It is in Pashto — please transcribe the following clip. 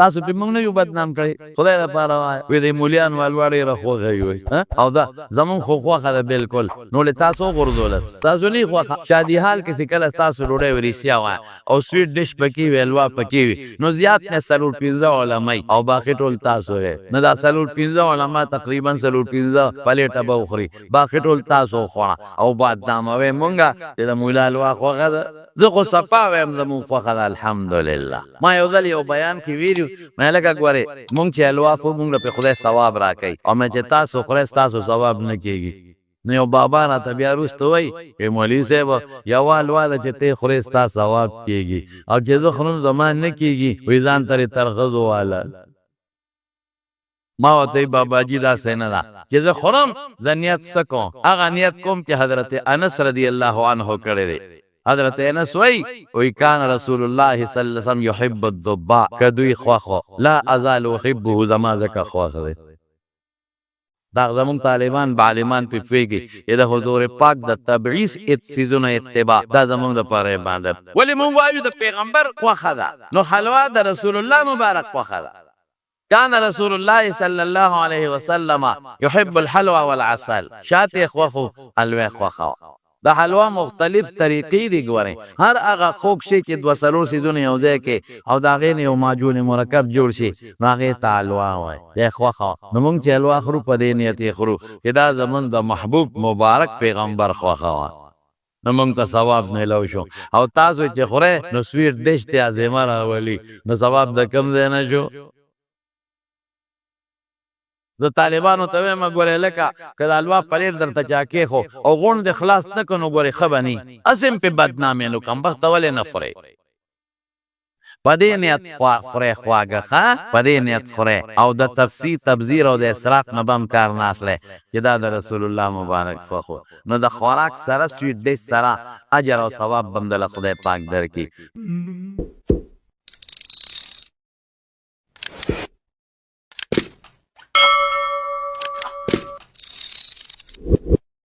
تاسو په موږ نه یو بدنام کړی خدای لپاره وای وې د مولیان والواړې راخوږی وي او دا زمون خو خوخه ده بالکل نو له تاسو غردولس تاسو نه خوخه شادي حال کې فکر تاسو ډوډۍ ورسیا وای او سویټ ډش پکې وی الوا پکې وی نو زیات نه سلور پیزا علماء او باقي ټول تاسو نه دا سلور پیزا علماء تقریبا سلور پیزا پلیټه به خوري باقي ټول تاسو خو او بدنام وې مونږه د مولا الوا خوخه ده زه خو صفا ویم زمون خوخه الحمدلله ما یو ځل یو بیان کې ویلو مې لکه ګوره مونږ چې الوا خو مونږ په خدای ثواب راکړي او مې چې تاسو خورئ تاسو ثواب نه کیږي نو یو بابا راته بیا وروسته وایي مولوي صاحب یوه الوا ده چې ته خورې ستا ثواب کیږي او چې زه خورم زما نه کیږي وایي ځان ته یې ترغزو واله ما ورته بابا جي داسې نه ده چې زه خورم زه نیت څه کوم هغه نیت کوم چې حضرت انس رضی الله عنه کړی دی حضرت انس وی کان رسول الله صلی الله علیه وسلم يحب الضباء کدوی خوخو لا ازال احبه زما زکه خوخه دی دا زمون طالبان بعلمان په فیږي د حضور پاک د تبعیض اتفیزونه اتباع دا زمون د پاره باندې ولی مون وایو د پیغمبر خوخه ده نو حلوا د رسول الله مبارک خوخه ده كان رسول الله صلى الله عليه وسلم يحب الحلوى والعسل شاته خوخو الوی خوخه د حلوا مختلف طریقې دي ګورئ هر هغه خوږ شي چې دوه څلور څیزونه یو ځای کې او د هغې نه یو معجون مرکب جوړ شي نو هغې ته حلوا وایي دی خوښه نو موږ چې حلوا خورو په دې نیت یې خورو چې دا زموږ د محبوب مبارک پیغمبر خوښه وه نو موږ ته ثواب میلو شو او تاسو چې خورئ نو سویټ ډش ته عظیمه راولي نو ثواب د کوم ځای نه شو د طالبانو ته وایم ګورې لکه که د الوا پلیټ درته چا کېښو او غونډ دې خلاص نه کړو نو ګورې ښه به ني اسې م پې بدنامې نو کمبخته ولې نه خورې په دې نیت خورې خواږه ښه په دې نیت خورې او د تفسیر تبذیر او د اسراف نه به هم کار نه اخلی چې دا د رسول الله مبارک خوښ نو د خوراک سره سویټ ډش سره اجر او ثواب به هم د خدای پاک درکړي